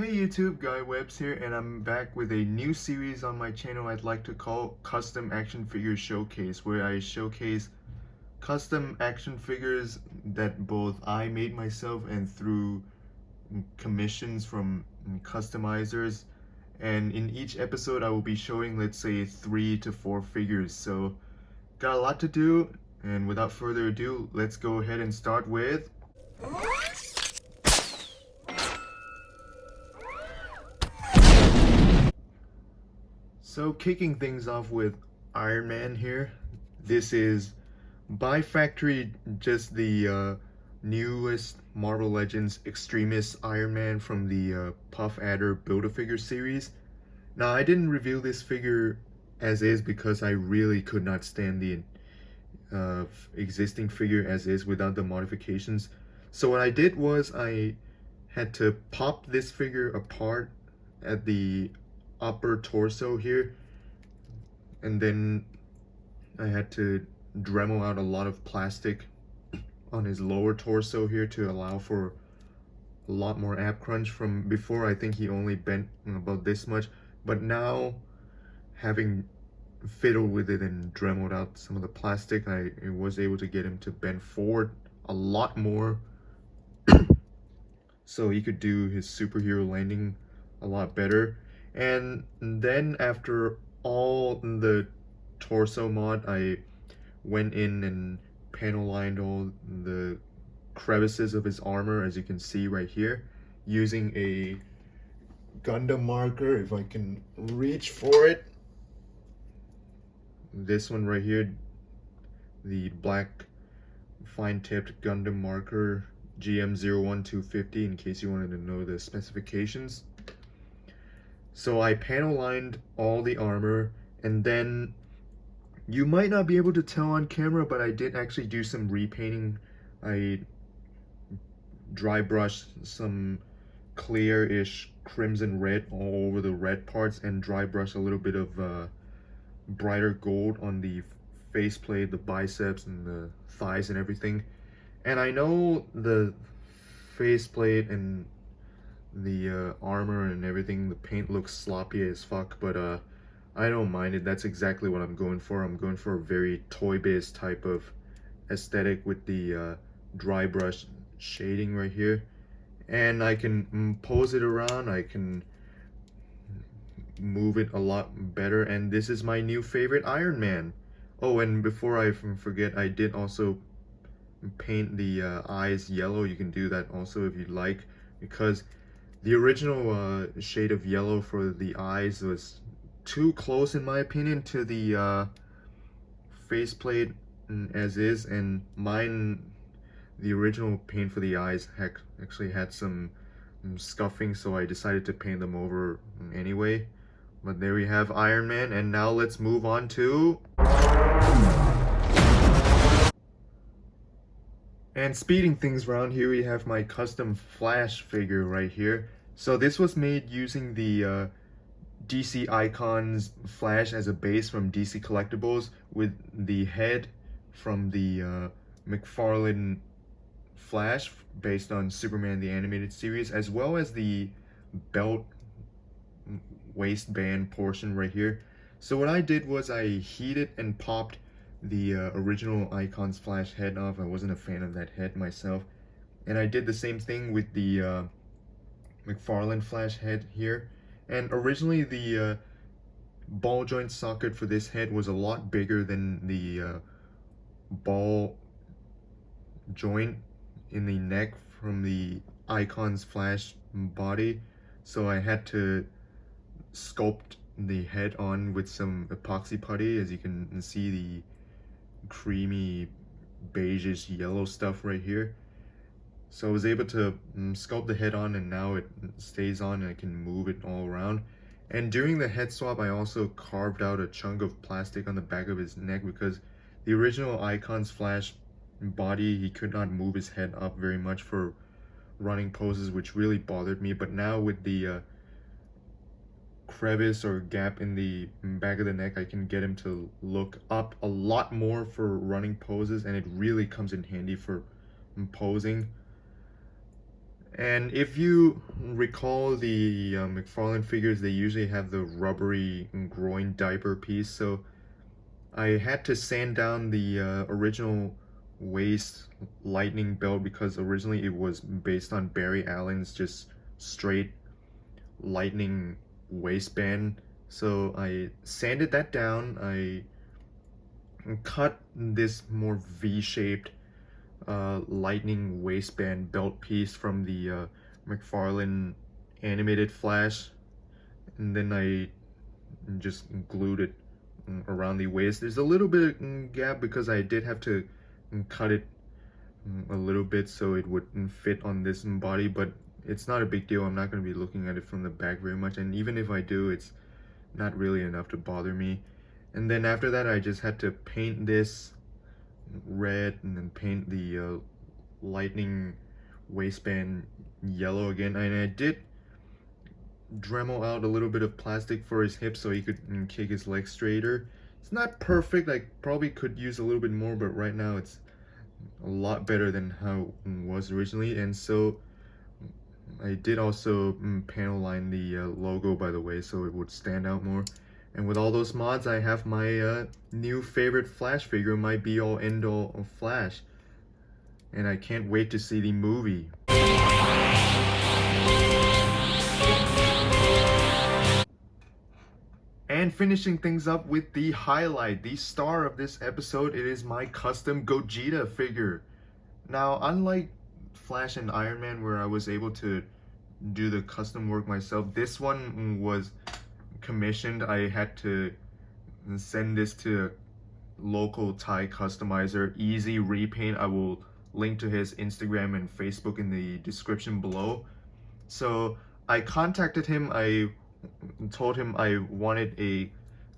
Hey YouTube, Guy Webz here, and I'm back with a new series on my channel I'd like to call Custom Action Figure Showcase, where I showcase custom action figures that both I made myself and through commissions from customizers. And in each episode I will be showing, let's say, 3 to 4 figures. So got a lot to do, and without further ado, let's go ahead and start with kicking things off with Iron Man here. This is by factory just the newest Marvel Legends Extremis Iron Man from the Puff Adder Build-A-Figure series. Now, I didn't reveal this figure as is because I really could not stand the existing figure as is without the modifications. So what I did was I had to pop this figure apart at the upper torso here, and then I had to Dremel out a lot of plastic on his lower torso here to allow for a lot more ab crunch. From before, I think he only bent about this much, but now, having fiddled with it and Dremeled out some of the plastic, I was able to get him to bend forward a lot more so he could do his superhero landing a lot better. And then after all the torso mod, I went in and panel lined all the crevices of his armor, as you can see right here, using a Gundam marker. If I can reach for it, this one right here, the black fine-tipped Gundam marker GM01250, in case you wanted to know the specifications. So I panel lined all the armor, and then you might not be able to tell on camera, but I did actually do some repainting. I dry brushed some clear-ish crimson red all over the red parts, and dry brushed a little bit of brighter gold on the faceplate, the biceps, and the thighs and everything. And I know the faceplate and the armor and everything, the paint looks sloppy as fuck, but I don't mind it. That's exactly what I'm going for. I'm going for a very Toy Biz type of aesthetic with the dry brush shading right here. And I can pose it around, I can move it a lot better, and this is my new favorite Iron Man. Oh, and before I forget, I did also paint the eyes yellow. You can do that also if you'd like, because the original shade of yellow for the eyes was too close, in my opinion, to the faceplate as is, and mine, the original paint for the eyes, actually had some scuffing, so I decided to paint them over anyway. But there we have Iron Man, and now let's move on to... And speeding things around, here we have my custom Flash figure right here. So this was made using the DC Icons Flash as a base from DC Collectibles, with the head from the McFarlane Flash based on Superman the Animated Series, as well as the belt waistband portion right here. So what I did was I heated and popped the original Icons Flash head off. I wasn't a fan of that head myself, and I did the same thing with the McFarlane Flash head here. And originally the ball joint socket for this head was a lot bigger than the ball joint in the neck from the Icons Flash body, so I had to sculpt the head on with some epoxy putty. As you can see, the creamy beigeish yellow stuff right here. So I was able to sculpt the head on, and now it stays on and I can move it all around. And during the head swap, I also carved out a chunk of plastic on the back of his neck, because the original Icons Flash body, he could not move his head up very much for running poses, which really bothered me. But now with the crevice or gap in the back of the neck, I can get him to look up a lot more for running poses, and it really comes in handy for posing. And if you recall the McFarlane figures, they usually have the rubbery groin diaper piece. So I had to sand down the original waist lightning belt because originally it was based on Barry Allen's just straight lightning waistband. So I sanded that down. I cut this more V-shaped lightning waistband belt piece from the McFarlane animated Flash, and then I just glued it around the waist. There's a little bit of gap because I did have to cut it a little bit so it would fit on this body, but it's not a big deal. I'm not going to be looking at it from the back very much, and even if I do, it's not really enough to bother me. And then after that, I just had to paint this red and then paint the lightning waistband yellow again. And I did Dremel out a little bit of plastic for his hips so he could kick his legs straighter. It's not perfect. I probably could use a little bit more, but right now it's a lot better than how it was originally. And so I did also panel line the logo, by the way, so it would stand out more. And with all those mods, I have my new favorite Flash figure, my be-all end-all of Flash. And I can't wait to see the movie. And finishing things up with the highlight, the star of this episode, it is my custom Gogeta figure. Now, unlike Flash and Iron Man where I was able to do the custom work myself, this one was commissioned. I had to send this to a local Thai customizer, Easy Repaint. I will link to his Instagram and Facebook in the description below. So I contacted him. I told him I wanted a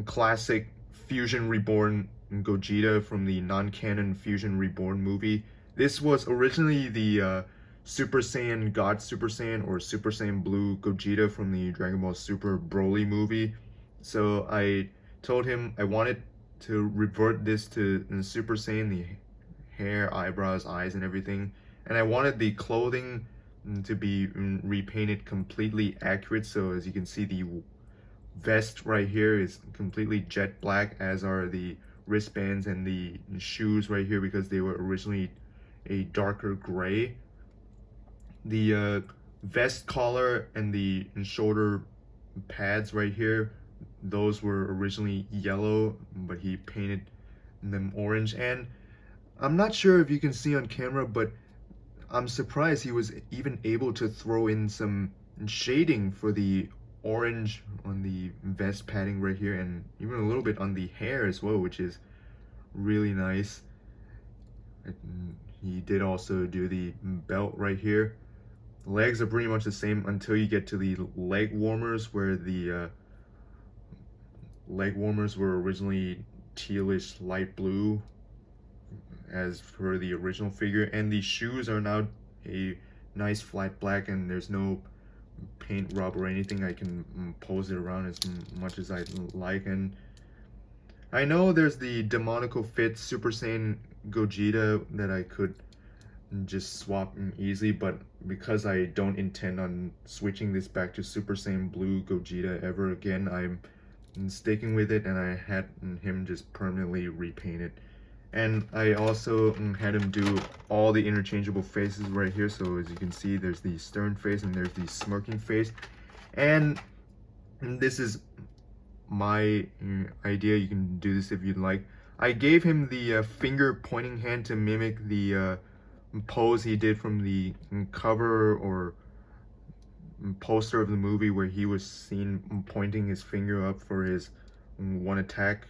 classic Fusion Reborn Gogeta from the non-canon Fusion Reborn movie. This was originally the Super Saiyan God Super Saiyan or Super Saiyan Blue Gogeta from the Dragon Ball Super Broly movie. So I told him I wanted to revert this to Super Saiyan, the hair, eyebrows, eyes, and everything. And I wanted the clothing to be repainted completely accurate. So as you can see, the vest right here is completely jet black, as are the wristbands and the shoes right here because they were originally a darker gray. The vest collar and the shoulder pads right here, those were originally yellow, but he painted them orange. And I'm not sure if you can see on camera, but I'm surprised he was even able to throw in some shading for the orange on the vest padding right here, and even a little bit on the hair as well, which is really nice. He did also do the belt right here. The legs are pretty much the same until you get to the leg warmers, where the leg warmers were originally tealish light blue as per the original figure, and the shoes are now a nice flat black, and there's no paint rub or anything. I can pose it around as much as I like. And I know there's the Demonical Fit Super Saiyan Gogeta that I could just swap easily, but because I don't intend on switching this back to Super Saiyan Blue Gogeta ever again, I'm sticking with it, and I had him just permanently repaint it. And I also had him do all the interchangeable faces right here. So as you can see, there's the stern face and there's the smirking face. And this is my idea. You can do this if you'd like. I gave him the finger pointing hand to mimic the pose he did from the cover or poster of the movie, where he was seen pointing his finger up for his one attack.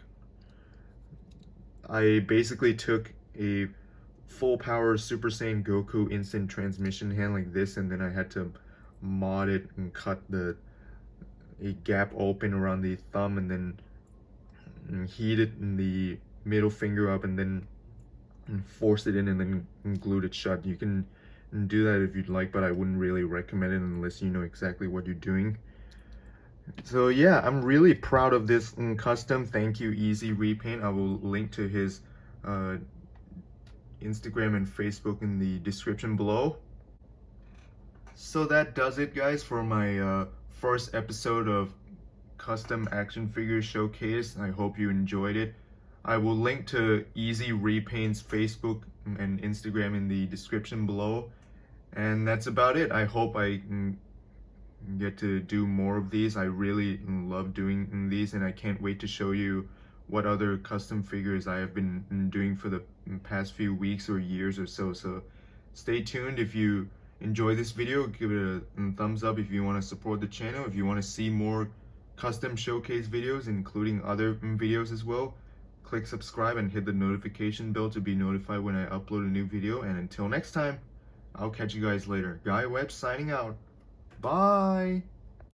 I basically took a full power Super Saiyan Goku instant transmission hand like this, and then I had to mod it and cut a gap open around the thumb, and then heat it in the middle finger up, and then force it in, and then glued it shut. You can do that if you'd like, but I wouldn't really recommend it unless you know exactly what you're doing. So yeah, I'm really proud of this custom. Thank you, Easy Repaint. I will link to his Instagram and Facebook in the description below. So that does it, guys, for my first episode of Custom Action Figure Showcase. I hope you enjoyed it. I will link to Easy Repaint's Facebook and Instagram in the description below. And that's about it. I hope I get to do more of these. I really love doing these, and I can't wait to show you what other custom figures I have been doing for the past few weeks or years or so. So stay tuned. If you enjoy this video, give it a thumbs up. If you want to support the channel, if you want to see more custom showcase videos, including other videos as well, click subscribe and hit the notification bell to be notified when I upload a new video. And until next time, I'll catch you guys later. Guy Webz signing out. Bye!